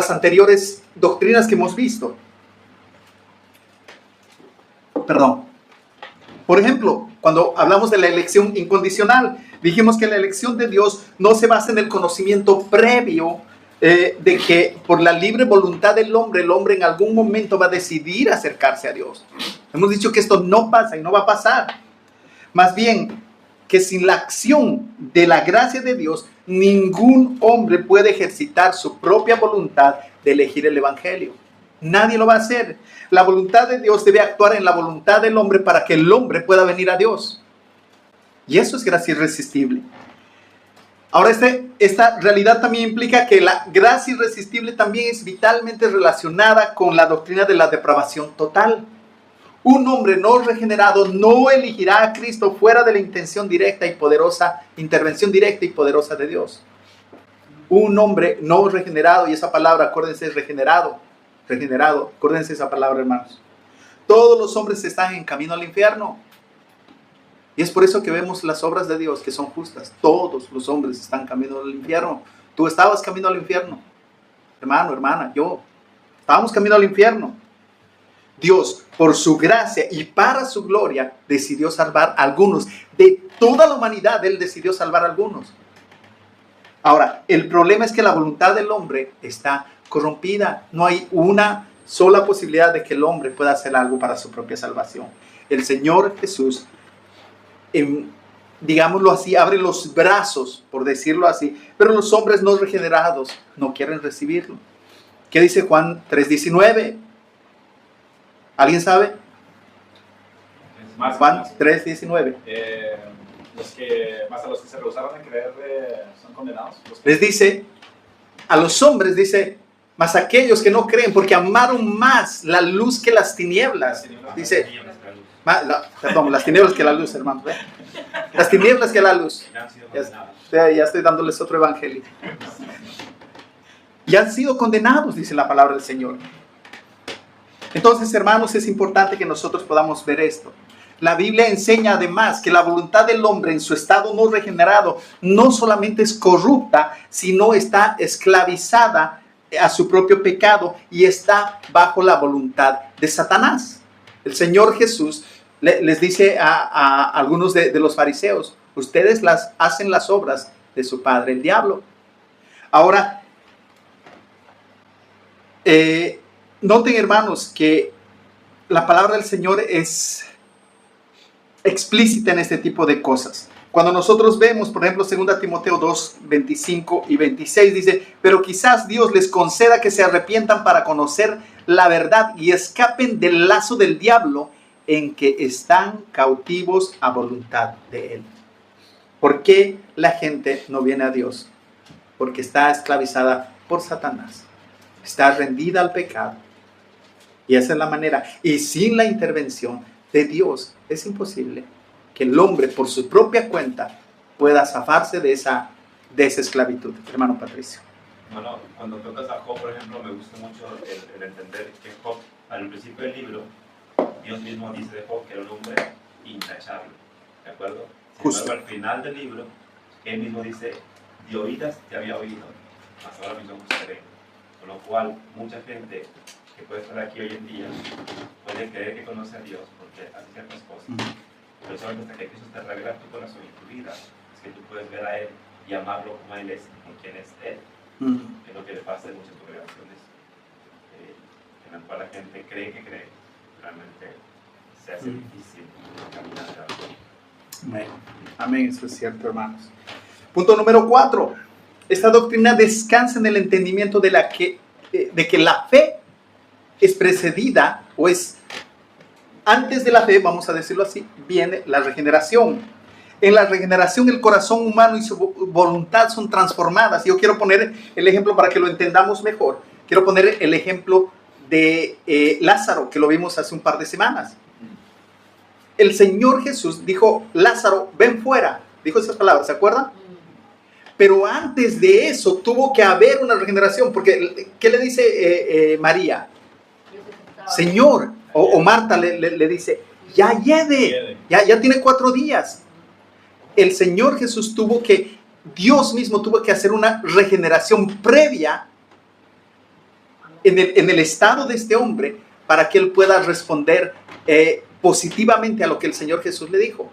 anteriores doctrinas que hemos visto. Por ejemplo, cuando hablamos de la elección incondicional, dijimos que la elección de Dios no se basa en el conocimiento previo de que por la libre voluntad del hombre, el hombre en algún momento va a decidir acercarse a Dios. Hemos dicho que esto no pasa y no va a pasar. Más bien, que sin la acción de la gracia de Dios, ningún hombre puede ejercitar su propia voluntad de elegir el evangelio. Nadie lo va a hacer. La voluntad de Dios debe actuar en la voluntad del hombre para que el hombre pueda venir a Dios. Y eso es gracia irresistible. Ahora, esta realidad también implica que la gracia irresistible también es vitalmente relacionada con la doctrina de la depravación total. Un hombre no regenerado no elegirá a Cristo fuera de la intervención directa y poderosa de Dios. Un hombre no regenerado, y esa palabra, acuérdense, es regenerado, acuérdense esa palabra, hermanos. Todos los hombres están en camino al infierno. Y es por eso que vemos las obras de Dios que son justas. Todos los hombres están camino al infierno. Tú estabas camino al infierno, hermano, hermana, yo. Estábamos camino al infierno. Dios, por su gracia y para su gloria, decidió salvar a algunos. De toda la humanidad, Él decidió salvar a algunos. Ahora, el problema es que la voluntad del hombre está corrompida. No hay una sola posibilidad de que el hombre pueda hacer algo para su propia salvación. El Señor Jesús, digámoslo así, abre los brazos, por decirlo así, pero los hombres no regenerados no quieren recibirlo. ¿Qué dice Juan 3:19? ¿Alguien sabe? Juan 3:19. Más a los que se rehusaron a creer son condenados. Les dice, a los hombres dice, mas aquellos que no creen, porque amaron más la luz que las tinieblas. Dice, las tinieblas que la luz, hermano. Las tinieblas que la luz. Ya estoy dándoles otro evangelio. Y han sido condenados, dice la palabra del Señor. Entonces, hermanos, es importante que nosotros podamos ver esto. La Biblia enseña además que la voluntad del hombre en su estado no regenerado no solamente es corrupta, sino está esclavizada a su propio pecado y está bajo la voluntad de Satanás. El Señor Jesús les dice a algunos de los fariseos, ustedes hacen las obras de su padre el diablo. Ahora, noten, hermanos, que la palabra del Señor es explícita en este tipo de cosas. Cuando nosotros vemos, por ejemplo, 2 Timoteo 2, 25 y 26, dice, pero quizás Dios les conceda que se arrepientan para conocer la verdad y escapen del lazo del diablo en que están cautivos a voluntad de Él. ¿Por qué la gente no viene a Dios? Porque está esclavizada por Satanás. Está rendida al pecado. Y esa es la manera. Y sin la intervención de Dios es imposible que el hombre por su propia cuenta pueda zafarse de esa esclavitud. Hermano Patricio. Bueno, cuando tocas a Job, por ejemplo, me gusta mucho el entender que Job, al principio del libro, Dios mismo dice de Job que era un hombre intachable, ¿de acuerdo? Sin embargo, al final del libro, él mismo dice, de oídas te había oído, mas ahora mis ojos te ven. Con lo cual, mucha gente que puede estar aquí hoy en día puede creer que conoce a Dios porque hace ciertas cosas, pero solamente hasta que Jesús te revela tu corazón y tu vida, es que tú puedes ver a Él y amarlo como Él es, con quien es Él. Que es lo que le pasa en muchas congregaciones, en las cuales la gente cree que cree, realmente se hace difícil caminar a la vida. Amén. Amén, eso es cierto, hermanos. Punto número 4. esta doctrina descansa en el entendimiento de que la fe es precedida, o es antes de la fe, vamos a decirlo así, viene la regeneración. En la regeneración el corazón humano y su voluntad son transformadas. Yo quiero poner el ejemplo para que lo entendamos mejor. Quiero poner el ejemplo de Lázaro, que lo vimos hace un par de semanas. El Señor Jesús dijo: Lázaro, ven fuera. Dijo esas palabras, ¿se acuerdan? Pero antes de eso tuvo que haber una regeneración, porque ¿qué le dice María? Señor, o Marta le dice: ya lleve, ya tiene 4 días. El Señor Jesús Dios mismo tuvo que hacer una regeneración previa en el estado de este hombre, para que él pueda responder positivamente a lo que el Señor Jesús le dijo.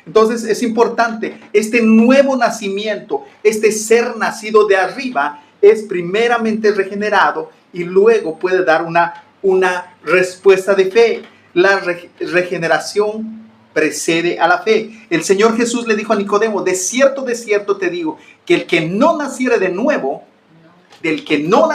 Entonces es importante, este nuevo nacimiento, este ser nacido de arriba, es primeramente regenerado y luego puede dar una respuesta de fe. La regeneración precede a la fe. El Señor Jesús le dijo a Nicodemo: de cierto te digo, que el que no naciere de nuevo, el que no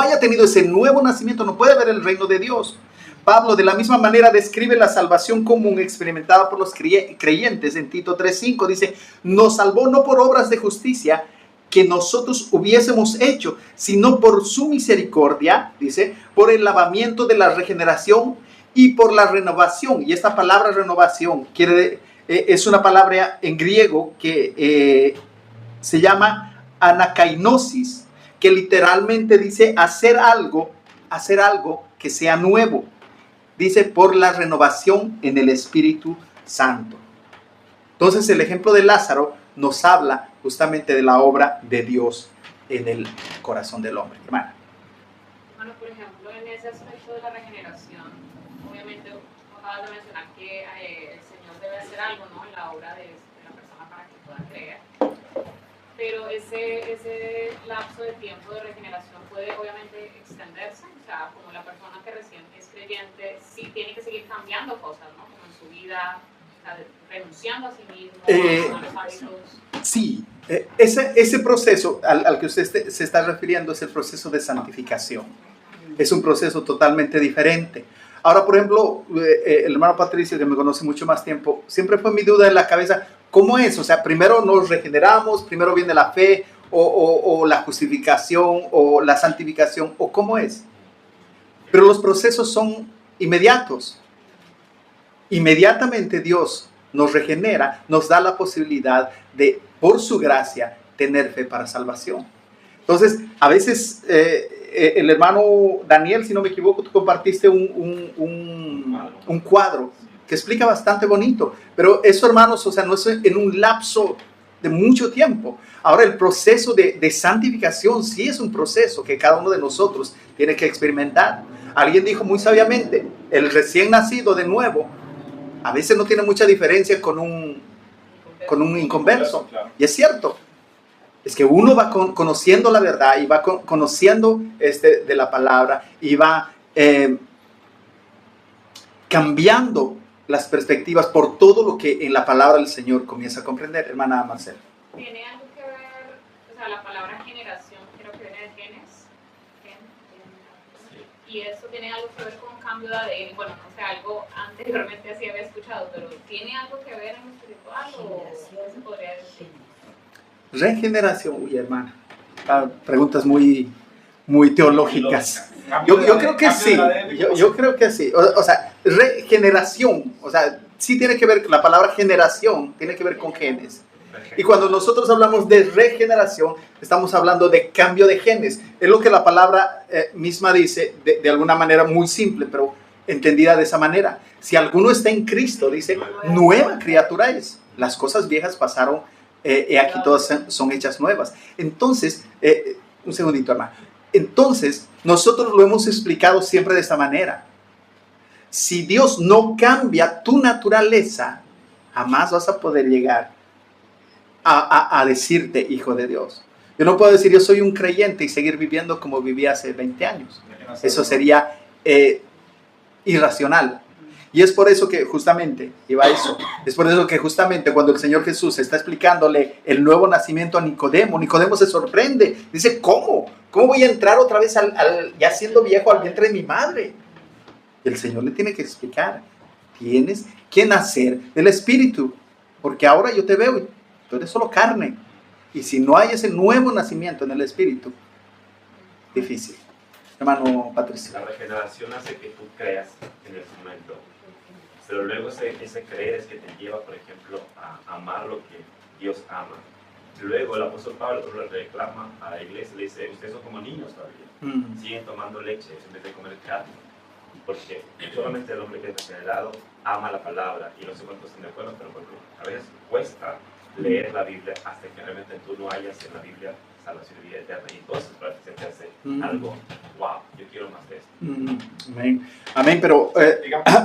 haya tenido ese nuevo nacimiento, no puede ver el reino de Dios. Pablo de la misma manera describe la salvación común experimentada por los creyentes en Tito 3:5. Dice: nos salvó no por obras de justicia que nosotros hubiésemos hecho, sino por su misericordia, dice, por el lavamiento de la regeneración y por la renovación. Y esta palabra renovación es una palabra en griego que se llama anakainosis, que literalmente dice hacer algo que sea nuevo. Dice: por la renovación en el Espíritu Santo. Entonces el ejemplo de Lázaro nos habla justamente de la obra de Dios en el corazón del hombre. Hermana. Bueno, por ejemplo, en ese aspecto de la regeneración, obviamente acabas de mencionar que el Señor debe hacer algo, ¿no?, en la obra de la persona para que pueda creer. Pero ese lapso de tiempo de regeneración puede obviamente extenderse. O sea, como la persona que recién es creyente, sí tiene que seguir cambiando cosas, ¿no?, como en su vida, o sea, renunciando a sí mismo, a los hábitos. Sí, ese proceso al que usted se está refiriendo es el proceso de santificación. Es un proceso totalmente diferente. Ahora, por ejemplo, el hermano Patricio, que me conoce mucho más tiempo, siempre fue mi duda en la cabeza: ¿cómo es? O sea, primero nos regeneramos, primero viene la fe, o la justificación, o la santificación, o ¿cómo es? Pero los procesos son inmediatos. Inmediatamente Dios nos regenera, nos da la posibilidad de, por su gracia, tener fe para salvación. Entonces, a veces el hermano Daniel, si no me equivoco, tú compartiste un cuadro que explica bastante bonito, pero eso, hermanos, o sea, no es en un lapso de mucho tiempo. Ahora, el proceso de santificación sí es un proceso que cada uno de nosotros tiene que experimentar. Alguien dijo muy sabiamente: el recién nacido de nuevo a veces no tiene mucha diferencia con un inconverso. Y es cierto. Es que uno va conociendo la verdad y va conociendo de la palabra y va cambiando las perspectivas por todo lo que en la palabra del Señor comienza a comprender. Hermana Marcela. ¿Tiene algo que ver, o sea, la palabra generación creo que viene de genes? Y eso tiene algo que ver con un cambio de ADN, bueno, o sea, algo anteriormente así había escuchado, pero ¿tiene algo que ver en lo espiritual o qué se podría decir? Regeneración, uy, hermana, preguntas muy teológicas. Yo creo que sí, yo creo que sí. O sea, regeneración, o sea, sí tiene que ver, la palabra generación tiene que ver con genes. Y cuando nosotros hablamos de regeneración, estamos hablando de cambio de genes. Es lo que la palabra misma dice, de alguna manera muy simple, pero entendida de esa manera. Si alguno está en Cristo, dice, nueva criatura es. Las cosas viejas pasaron, aquí todas son hechas nuevas. Entonces, un segundito, hermano. Entonces, nosotros lo hemos explicado siempre de esta manera. Si Dios no cambia tu naturaleza, jamás vas a poder llegar a decirte hijo de Dios. Yo no puedo decir yo soy un creyente y seguir viviendo como vivía hace 20 años. Eso sería irracional. Y es por eso que justamente, iba a eso, es por eso que justamente cuando el Señor Jesús está explicándole el nuevo nacimiento a Nicodemo, Nicodemo se sorprende, dice, ¿cómo? ¿Cómo voy a entrar otra vez ya siendo viejo al vientre de mi madre? Y el Señor le tiene que explicar, tienes que nacer del Espíritu, porque ahora yo te veo y tú eres solo carne. Y si no hay ese nuevo nacimiento en el Espíritu, difícil. Hermano Patricio. La regeneración hace que tú creas en el momento, pero luego ese creer es que te lleva, por ejemplo, a amar lo que Dios ama. Luego el apóstol Pablo le reclama a la iglesia, le dice, ustedes son como niños todavía, siguen tomando leche en vez de comer carne, porque solamente el hombre que es regenerado ama la palabra, y no sé cuántos están de acuerdo, pero a veces cuesta leer la Biblia hasta que realmente tú no hayas en la Biblia salvación y vida eterna, y entonces para que se te hace algo, wow, yo quiero más de esto. Amén, amén, pero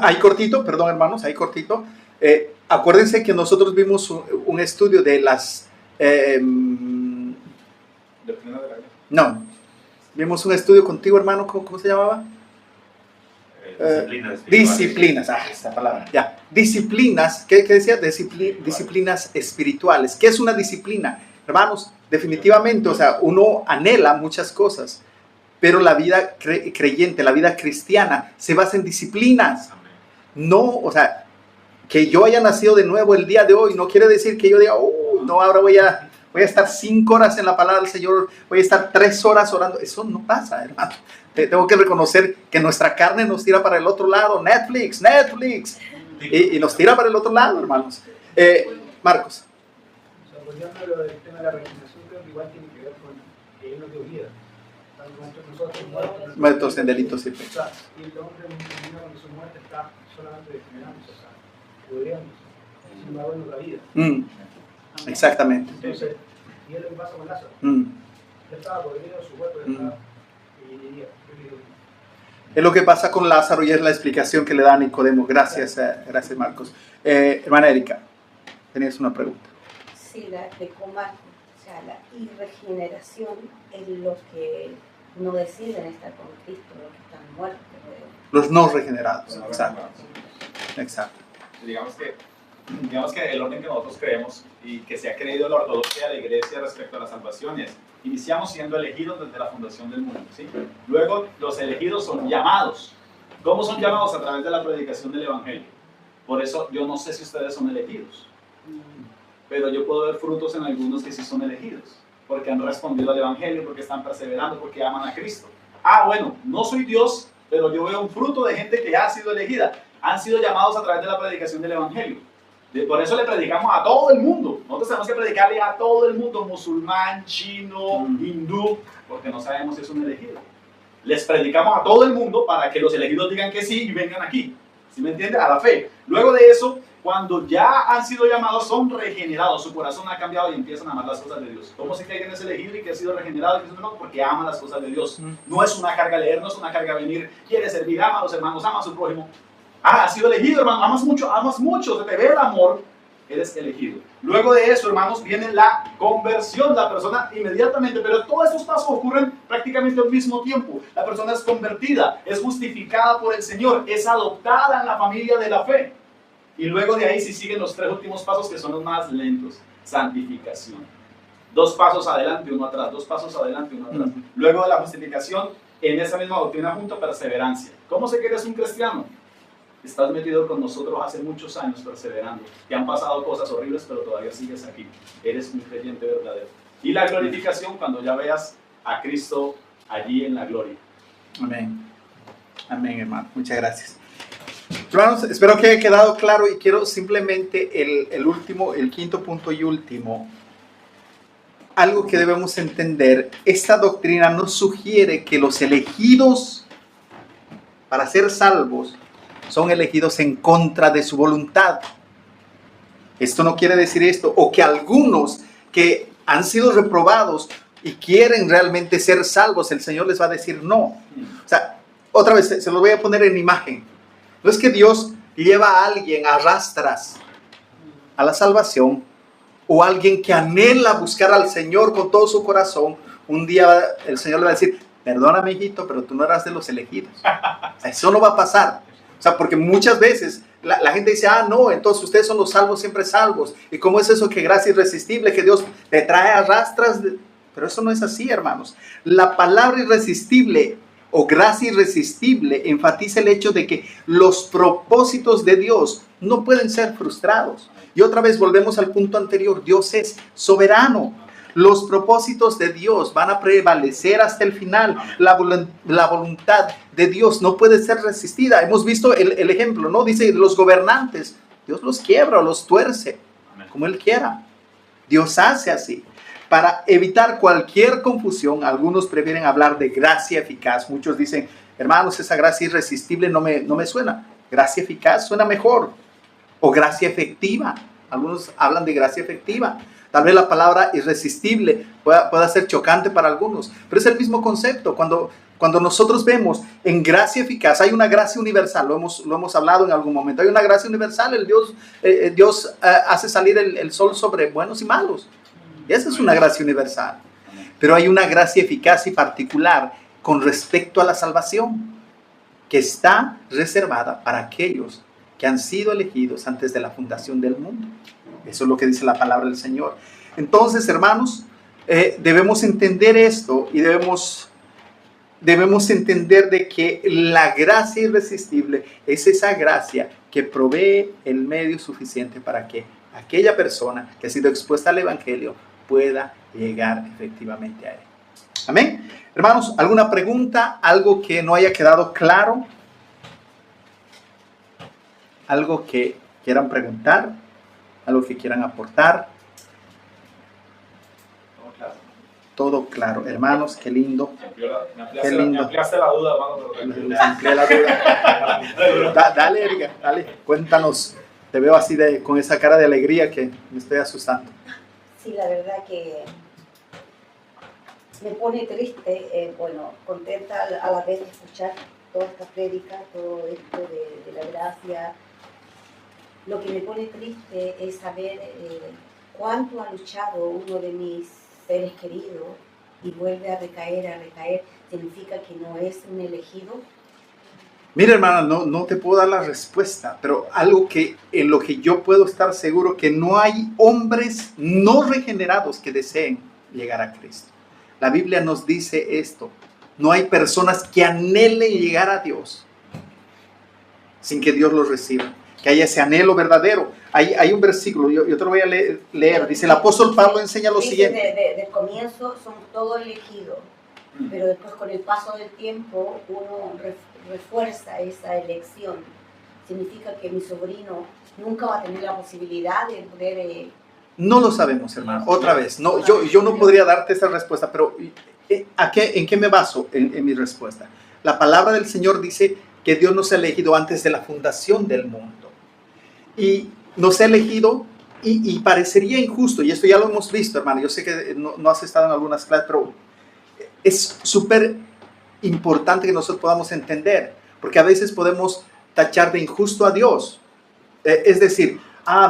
ahí cortito, perdón hermanos, ahí cortito, acuérdense que nosotros vimos un estudio de las, no, vimos un estudio contigo hermano, ¿cómo se llamaba? Disciplinas, esta palabra, ya, disciplinas, ¿qué decía? Disciplinas espirituales. ¿Qué es una disciplina? Hermanos, definitivamente, o sea, uno anhela muchas cosas, pero la vida creyente, la vida cristiana se basa en disciplinas. No, o sea, que yo haya nacido de nuevo el día de hoy no quiere decir que yo diga, no, ahora voy a estar 5 horas en la palabra del Señor, voy a estar 3 horas orando. Eso no pasa, hermano. Tengo que reconocer que nuestra carne nos tira para el otro lado. Netflix. Y nos tira para el otro lado, hermanos. Marcos. Volviendo al tema de la regeneración, creo que igual tiene que ver con que Él nos dio vida. Nosotros muertos en delitos y pecados. Y el hombre cuando su muerte está solamente degenerándose, o sea, pudriéndose. Sin embargo, en otra vida. Exactamente. Entonces, y es lo que pasa con Lázaro. Él estaba podrido, su cuerpo estaba. Es lo que pasa con Lázaro y es la explicación que le da a Nicodemo. Gracias Marcos. Hermana Erika, tenías una pregunta. Sí, la explicó Marcos. O sea, la irregeneración es los que no deciden estar con Cristo, los que están muertos. Los no regenerados. Exacto. Digamos que el orden que nosotros creemos y que se ha creído en la ortodoxia de la iglesia respecto a la salvación es: iniciamos siendo elegidos desde la fundación del mundo, ¿sí? Luego los elegidos son llamados. ¿Cómo son llamados? A través de la predicación del evangelio. Por eso yo no sé si ustedes son elegidos, pero yo puedo ver frutos en algunos que sí son elegidos, porque han respondido al evangelio, porque están perseverando, porque aman a Cristo. Bueno, no soy Dios, pero yo veo un fruto de gente que ha sido elegida, han sido llamados a través de la predicación del evangelio. Por eso le predicamos a todo el mundo. Nosotros tenemos que predicarle a todo el mundo, musulmán, chino, hindú, porque no sabemos si es un elegido. Les predicamos a todo el mundo para que los elegidos digan que sí y vengan aquí. ¿Sí me entiende? A la fe. Luego de eso, cuando ya han sido llamados, son regenerados. Su corazón ha cambiado y empiezan a amar las cosas de Dios. ¿Cómo se cree que es elegido y que ha sido regenerado? Porque ama las cosas de Dios. No es una carga leer, no es una carga venir. Quiere servir, ama a los hermanos, ama a su prójimo. Has sido elegido, hermano, amas mucho, se te ve el amor, eres elegido. Luego de eso, hermanos, viene la conversión, la persona inmediatamente, pero todos estos pasos ocurren prácticamente al mismo tiempo. La persona es convertida, es justificada por el Señor, es adoptada en la familia de la fe. Y luego de ahí sí siguen los 3 últimos pasos, que son los más lentos: santificación. 2 pasos adelante, 1 atrás, 2 pasos adelante, 1 atrás. Luego de la justificación, en esa misma doctrina junto, perseverancia. ¿Cómo sé que eres un cristiano? Estás metido con nosotros hace muchos años perseverando. Te han pasado cosas horribles, pero todavía sigues aquí. Eres un creyente verdadero. Y la glorificación, cuando ya veas a Cristo allí en la gloria. Amén. Amén, hermano. Muchas gracias. Hermanos, espero que haya quedado claro y quiero simplemente el quinto punto y último. Algo que debemos entender. Esta doctrina nos sugiere que los elegidos para ser salvos son elegidos en contra de su voluntad. Esto no quiere decir esto, o que algunos que han sido reprobados y quieren realmente ser salvos, el Señor les va a decir no. O sea, otra vez, se lo voy a poner en imagen. No es que Dios lleva a alguien a rastras a la salvación, o alguien que anhela buscar al Señor con todo su corazón. Un día el Señor le va a decir: perdóname, hijito, pero tú no eras de los elegidos. Eso no va a pasar. O sea, porque muchas veces la gente dice, ah, no, entonces ustedes son los salvos, siempre salvos. ¿Y cómo es eso que gracia irresistible, que Dios te trae a rastras? Pero eso no es así, hermanos. La palabra irresistible o gracia irresistible enfatiza el hecho de que los propósitos de Dios no pueden ser frustrados. Y otra vez volvemos al punto anterior, Dios es soberano. Los propósitos de Dios van a prevalecer hasta el final. La voluntad de Dios no puede ser resistida. Hemos visto el ejemplo, ¿no? Dice, los gobernantes, Dios los quiebra o los tuerce, como Él quiera. Dios hace así. Para evitar cualquier confusión, algunos prefieren hablar de gracia eficaz. Muchos dicen, hermanos, esa gracia irresistible no me suena. Gracia eficaz suena mejor. O gracia efectiva. Algunos hablan de gracia efectiva. Tal vez la palabra irresistible pueda ser chocante para algunos, pero es el mismo concepto. Cuando nosotros vemos en gracia eficaz, hay una gracia universal, lo hemos hablado en algún momento, hay una gracia universal, Dios hace salir el sol sobre buenos y malos. Y esa es una gracia universal. Pero hay una gracia eficaz y particular con respecto a la salvación, que está reservada para aquellos que han sido elegidos antes de la fundación del mundo. Eso es lo que dice la palabra del Señor. Entonces, hermanos, debemos entender esto y debemos entender de que la gracia irresistible es esa gracia que provee el medio suficiente para que aquella persona que ha sido expuesta al Evangelio pueda llegar efectivamente a él. Amén. Hermanos, ¿alguna pregunta? ¿Algo que no haya quedado claro? ¿Algo que quieran preguntar? ¿Algo que quieran aportar? Todo claro, hermanos, qué lindo. Qué lindo. Me ampliaste la duda, hermano. Les amplié la duda. Dale, Erika, dale, cuéntanos. Te veo así con esa cara de alegría que me estoy asustando. Sí, la verdad que me pone triste, contenta a la vez de escuchar toda esta prédica, todo esto de la gracia. Lo que me pone triste es saber cuánto ha luchado uno de mis seres queridos y vuelve a recaer, significa que no es un elegido. Mira, hermana, no te puedo dar la respuesta, pero algo en lo que yo puedo estar seguro, que no hay hombres no regenerados que deseen llegar a Cristo. La Biblia nos dice esto, no hay personas que anhelen llegar a Dios sin que Dios los reciba, que haya ese anhelo verdadero. Hay un versículo, yo te lo voy a leer, dice el apóstol Pablo enseña lo siguiente. Del comienzo son todos elegidos, pero después con el paso del tiempo uno refuerza esa elección. Significa que mi sobrino nunca va a tener la posibilidad de poder... No lo sabemos, hermano. Otra vez, no, yo no podría darte esa respuesta, pero ¿en qué me baso en mi respuesta? La palabra del Señor dice que Dios nos ha elegido antes de la fundación del mundo. Y nos ha elegido y parecería injusto, y esto ya lo hemos visto, hermano. Yo sé que no has estado en algunas clases, pero es súper importante que nosotros podamos entender, porque a veces podemos tachar de injusto a Dios. Es decir,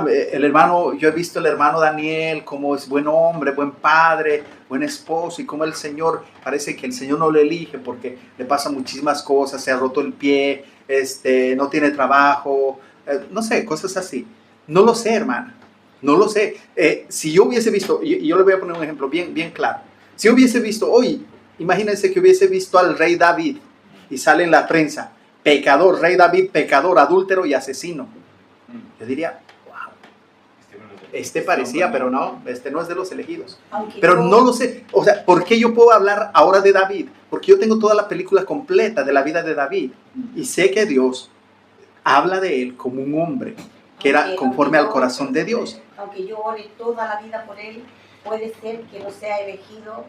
el hermano, yo he visto el hermano Daniel como es buen hombre, buen padre, buen esposo, y como el Señor, parece que el Señor no lo elige porque le pasan muchísimas cosas, se ha roto el pie, no tiene trabajo, no sé, cosas así. No lo sé, hermana, no lo sé. Si yo hubiese visto, y yo le voy a poner un ejemplo bien claro, si yo hubiese visto hoy, imagínense que hubiese visto al rey David y sale en la prensa, pecador, rey David, pecador, adúltero y asesino. Yo diría, parecía, pero no, no es de los elegidos. Pero no lo sé. O sea, ¿por qué yo puedo hablar ahora de David? Porque yo tengo toda la película completa de la vida de David. Y sé que Dios habla de él como un hombre que era conforme al corazón de Dios. Aunque yo ore toda la vida por él, puede ser que no sea elegido.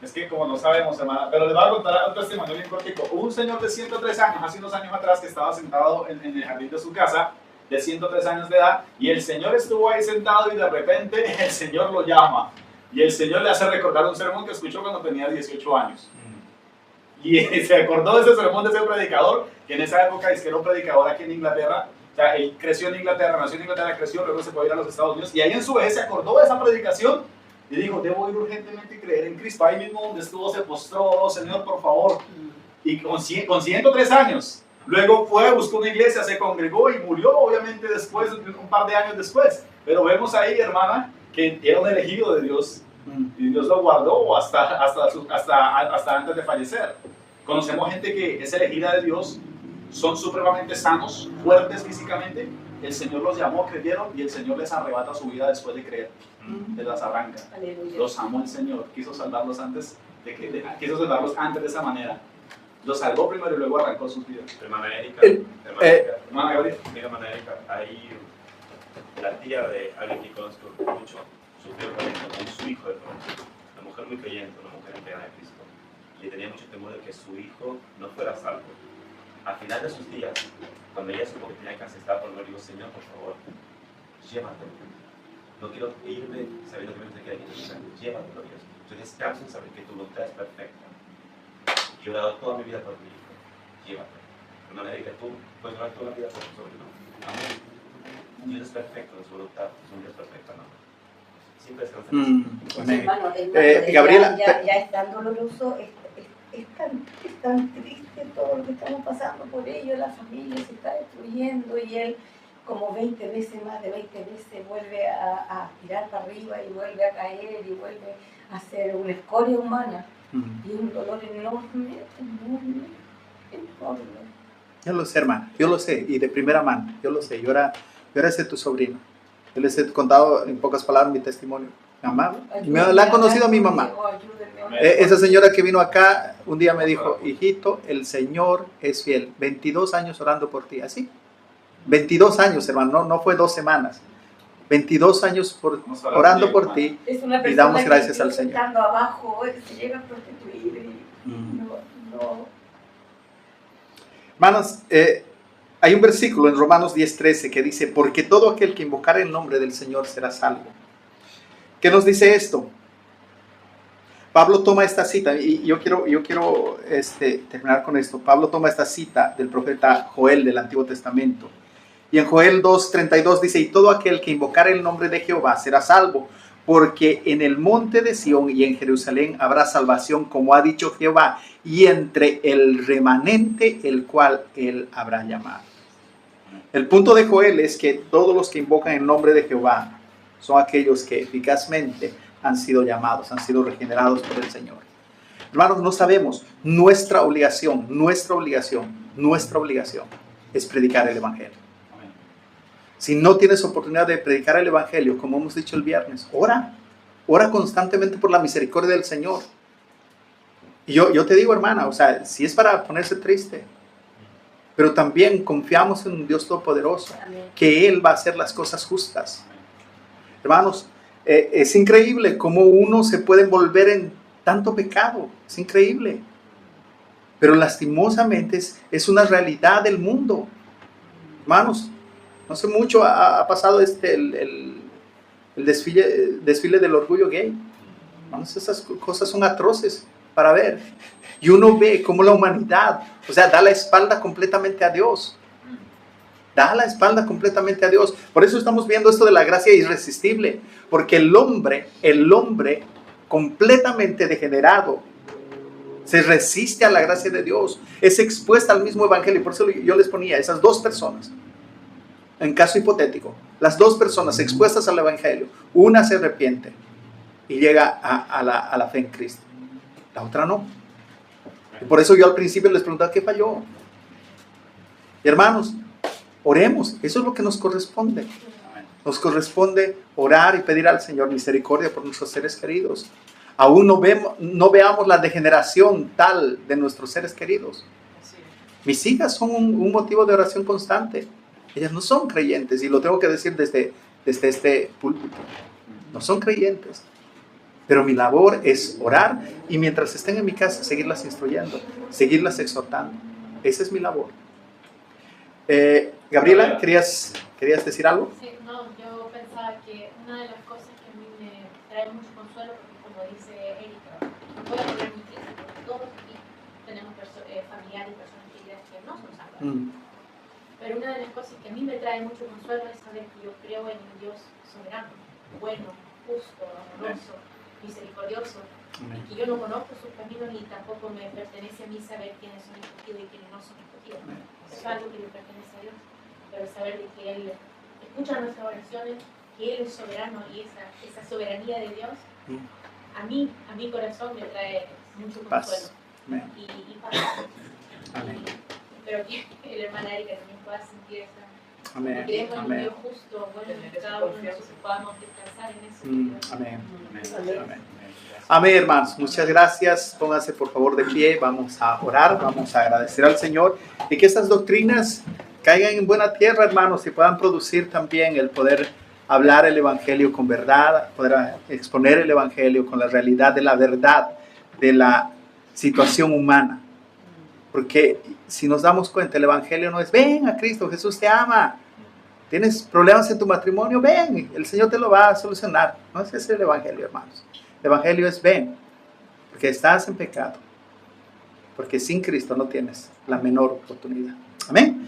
Es que como no sabemos, hermana, pero les voy a contar un testimonio bien cortico. Hubo un señor de 103 años, hace unos años atrás, que estaba sentado en el jardín de su casa, de 103 años de edad, y el Señor estuvo ahí sentado y de repente el Señor lo llama. Y el Señor le hace recordar un sermón que escuchó cuando tenía 18 años. Y se acordó de ese sermón de ese predicador, que en esa época es que era un predicador aquí en Inglaterra. O sea, él creció en Inglaterra, nació en Inglaterra, creció, luego se fue a ir a los Estados Unidos. Y ahí en su vejez se acordó de esa predicación y dijo, debo ir urgentemente y creer en Cristo. Ahí mismo donde estuvo se postró, oh, Señor, por favor. Y con 103 años. Luego fue, buscó una iglesia, se congregó y murió, obviamente, después, un par de años después. Pero vemos ahí, hermana, que era un elegido de Dios y Dios lo guardó hasta antes de fallecer. Conocemos gente que es elegida de Dios, son supremamente sanos, fuertes físicamente. El Señor los llamó, creyeron y el Señor les arrebata su vida después de creer. Les las arranca. Aleluya. Los amó el Señor, quiso salvarlos antes de esa manera. Los salvó primero y luego arrancó sus vidas. Hermana Erika, Hermana Gabriel. mira, hermana Erika, ahí la tía de alguien que conozco mucho sufrió con su hijo de pronto. Una mujer muy creyente, una mujer entregada de Cristo. Y tenía mucho temor de que su hijo no fuera salvo. Al final de sus días, cuando ella supo que tenía cáncer, estaba por morir, digo, Señor, por favor, llévatelo. No quiero irme sabiendo que me queda aquí. Llévatelo, Dios. Yo descanso en saber que tu voluntad es perfecta. Y he orado toda mi vida por mi hijo. Llévatelo. Hermana Erika, tú puedes orar toda la vida por tu sobrino. Amén. Dios es perfecto en su voluntad. Es un Dios perfecto, ¿no? Siempre descansa en eso. Amén. Hermano, Gabriela, ya es tan doloroso, es tan triste todo lo que estamos pasando por ello, la familia se está destruyendo y él como 20 veces, más de 20 veces vuelve a tirar para arriba y vuelve a caer y vuelve a ser una escoria humana y un dolor enorme. Yo lo sé, hermana, yo lo sé, y de primera mano, yo lo sé. Yo era ese tu sobrino. Yo les he contado en pocas palabras mi testimonio. Mi mamá, la ha conocido a mi mamá. Esa señora que vino acá un día me dijo, hijito, el Señor es fiel. 22 años orando por ti, así. 22 años, hermano, no fue 2 semanas. 22 años orando por ti y damos gracias al Señor. Estando abajo, se llega a prostituir y no. Hermanos, hay un versículo en Romanos 10:13 que dice, porque todo aquel que invocare el nombre del Señor será salvo. ¿Qué nos dice esto? Pablo toma esta cita, y yo quiero terminar con esto. Pablo toma esta cita del profeta Joel del Antiguo Testamento. Y en Joel 2:32 dice, y todo aquel que invocare el nombre de Jehová será salvo, porque en el monte de Sión y en Jerusalén habrá salvación, como ha dicho Jehová, y entre el remanente el cual él habrá llamado. El punto de Joel es que todos los que invocan el nombre de Jehová son aquellos que eficazmente han sido llamados, han sido regenerados por el Señor. Hermanos, no sabemos, nuestra obligación es predicar el Evangelio. Si no tienes oportunidad de predicar el Evangelio, como hemos dicho el viernes, ora constantemente por la misericordia del Señor. Y yo te digo, hermana, o sea, si es para ponerse triste, pero también confiamos en un Dios todopoderoso, que Él va a hacer las cosas justas. Hermanos, es increíble cómo uno se puede envolver en tanto pecado, es increíble. Pero lastimosamente es una realidad del mundo. Hermanos, no hace mucho ha pasado el desfile del orgullo gay. Hermanos, esas cosas son atroces para ver. Y uno ve cómo la humanidad, o sea, da la espalda completamente a Dios. Da la espalda completamente a Dios. Por eso estamos viendo esto de la gracia irresistible. Porque el hombre completamente degenerado se resiste a la gracia de Dios. Es expuesta al mismo evangelio. Por eso yo les ponía esas 2 personas. En caso hipotético, las 2 personas expuestas al evangelio. Una se arrepiente y llega a la fe en Cristo. La otra no. Y por eso yo al principio les preguntaba qué falló. Y hermanos, oremos, eso es lo que nos corresponde. Nos corresponde orar y pedir al Señor misericordia por nuestros seres queridos. Aún no veamos la degeneración tal de nuestros seres queridos. Mis hijas son un motivo de oración constante. Ellas no son creyentes, y lo tengo que decir desde este púlpito. No son creyentes. Pero mi labor es orar y mientras estén en mi casa seguirlas instruyendo, seguirlas exhortando. Esa es mi labor. Gabriela, ¿querías decir algo? Sí, no, yo pensaba que una de las cosas que a mí me trae mucho consuelo, porque como dice Erika, no voy a poner muy triste, porque todos aquí tenemos familiares y personas queridas que no son salvas. Pero una de las cosas que a mí me trae mucho consuelo es saber que yo creo en un Dios soberano, bueno, justo, amoroso, misericordioso, y que yo no conozco sus caminos ni tampoco me pertenece a mí saber quiénes son escogidos y quiénes no son escogidos. Eso es algo que le pertenece a Dios, pero saber de que Él escucha nuestras oraciones, que Él es soberano y esa soberanía de Dios a mi corazón me trae mucho consuelo y paz. Amén. Espero que la hermana Erika también pueda sentir esa. Amén. Creemos en un Amén. Dios justo, bueno, que cada uno de nosotros podamos descansar en eso. Amén. Amén. Amén. Amén, hermanos. Muchas gracias. Pónganse por favor de pie. Vamos a orar. Vamos a agradecer al Señor y que estas doctrinas caigan en buena tierra, hermanos, y puedan producir también el poder hablar el Evangelio con verdad, poder exponer el Evangelio con la realidad de la verdad de la situación humana. Porque si nos damos cuenta, el Evangelio no es ven a Cristo, Jesús te ama. ¿Tienes problemas en tu matrimonio? Ven, el Señor te lo va a solucionar. No es ese el Evangelio, hermanos. El Evangelio es ven, porque estás en pecado. Porque sin Cristo no tienes la menor oportunidad. Amén.